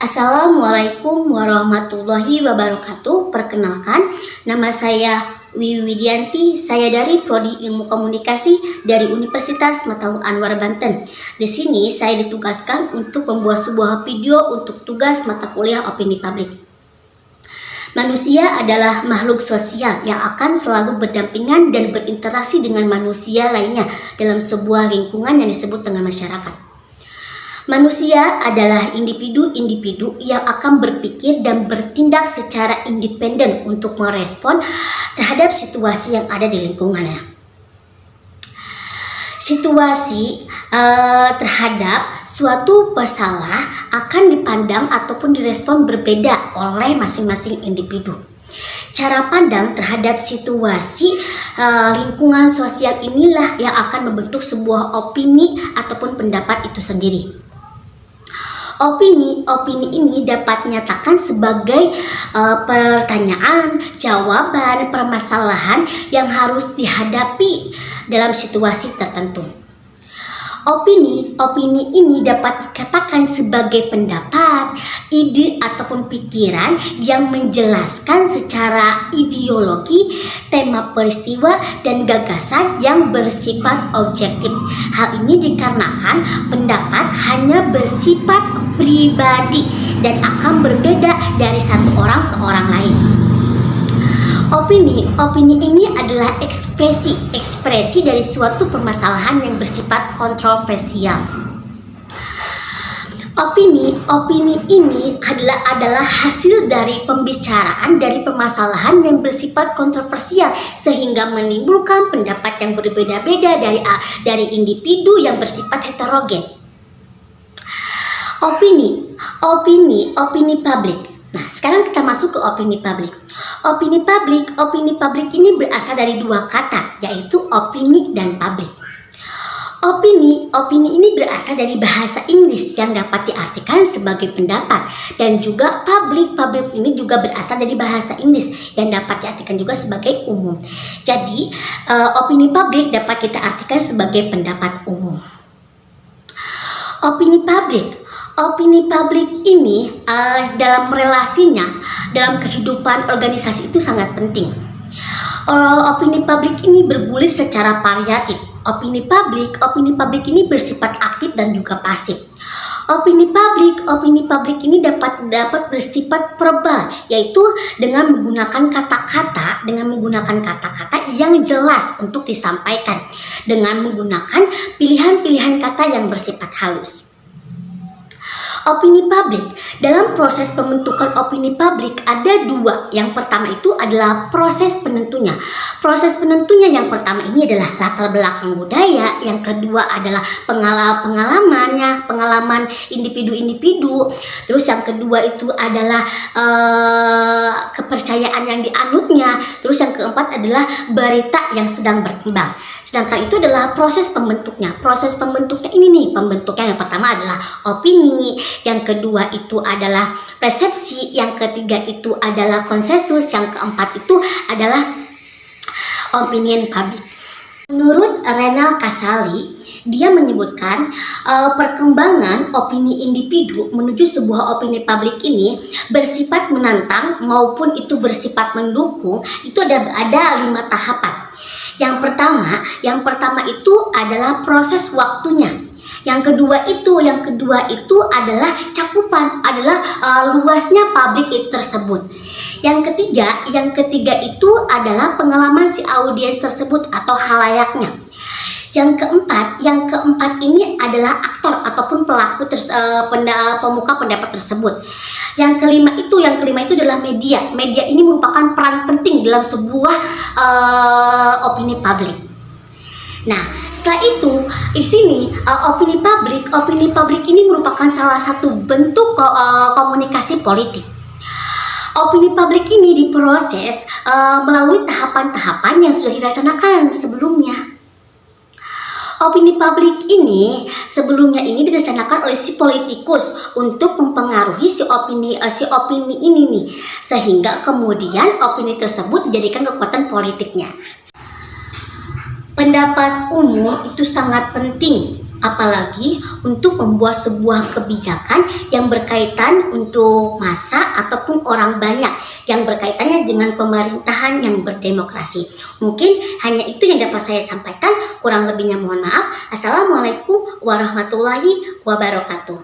Assalamualaikum warahmatullahi wabarakatuh. Perkenalkan, nama saya Wiwi Widianti. Saya dari Prodi Ilmu Komunikasi dari Universitas Mataul Anwar Banten. Di sini saya ditugaskan untuk membuat sebuah video untuk tugas mata kuliah opini publik. Manusia adalah makhluk sosial yang akan selalu berdampingan dan berinteraksi dengan manusia lainnya dalam sebuah lingkungan yang disebut dengan masyarakat. Manusia adalah individu-individu yang akan berpikir dan bertindak secara independen untuk merespon terhadap situasi yang ada di lingkungannya. Situasi terhadap suatu masalah akan dipandang ataupun direspon berbeda oleh masing-masing individu. Cara pandang terhadap situasi lingkungan sosial inilah yang akan membentuk sebuah opini ataupun pendapat itu sendiri. Opini ini dapat nyatakan sebagai pertanyaan, jawaban, permasalahan yang harus dihadapi dalam situasi tertentu. Opini ini dapat dikatakan sebagai pendapat, ide ataupun pikiran yang menjelaskan secara ideologi, tema peristiwa dan gagasan yang bersifat objektif. Hal ini dikarenakan pendapat hanya bersifat pribadi dan akan berbeda dari satu orang ke orang lain. Opini ini adalah ekspresi dari suatu permasalahan yang bersifat kontroversial. Opini ini adalah hasil dari pembicaraan dari permasalahan yang bersifat kontroversial sehingga menimbulkan pendapat yang berbeda-beda dari individu yang bersifat heterogen. Opini publik. Nah, sekarang kita masuk ke opini publik. Opini publik ini berasal dari dua kata, yaitu opini dan publik. Opini ini berasal dari bahasa Inggris yang dapat diartikan sebagai pendapat, dan juga publik ini juga berasal dari bahasa Inggris yang dapat diartikan juga sebagai umum. Jadi, opini publik dapat kita artikan sebagai pendapat umum. Opini publik ini dalam relasinya, dalam kehidupan organisasi itu sangat penting. Opini publik ini bergulir secara variatif. Opini publik ini bersifat aktif dan juga pasif. Opini publik ini dapat bersifat verbal, yaitu dengan menggunakan kata-kata yang jelas untuk disampaikan, dengan menggunakan pilihan-pilihan kata yang bersifat halus. Opini publik. Dalam proses pembentukan opini publik ada dua. Yang pertama itu adalah proses penentunya. Proses penentunya yang pertama ini adalah latar belakang budaya. Yang kedua adalah pengalaman individu-individu. Terus yang kedua itu adalah kepercayaan yang dianutnya. Terus yang keempat adalah berita yang sedang berkembang. Sedangkan itu adalah proses pembentuknya. Proses pembentuknya ini nih, pembentuknya yang pertama adalah opini, yang kedua itu adalah persepsi, yang ketiga itu adalah konsensus, yang keempat itu adalah opinion public. Menurut Renal Kasali, dia menyebutkan perkembangan opini individu menuju sebuah opini publik ini bersifat menantang maupun itu bersifat mendukung. Itu ada 5 tahapan. Yang pertama itu adalah proses waktunya. Yang kedua itu adalah cakupan, adalah luasnya publik tersebut. Yang ketiga itu adalah pengalaman si audiens tersebut atau halayaknya. Yang keempat ini adalah aktor ataupun pelaku pemuka pendapat tersebut. Yang kelima itu adalah media. Media ini merupakan peran penting dalam sebuah opini publik. Nah, setelah itu di sini opini publik ini merupakan salah satu bentuk komunikasi politik. Opini publik ini diproses melalui tahapan-tahapan yang sudah direncanakan sebelumnya. Opini publik ini sebelumnya ini direncanakan oleh si politikus untuk mempengaruhi si opini ini nih, sehingga kemudian opini tersebut dijadikan kekuatan politiknya. Pendapat umum itu sangat penting apalagi untuk membuat sebuah kebijakan yang berkaitan untuk massa ataupun orang banyak, yang berkaitannya dengan pemerintahan yang berdemokrasi. Mungkin hanya itu yang dapat saya sampaikan, kurang lebihnya mohon maaf. Assalamualaikum warahmatullahi wabarakatuh.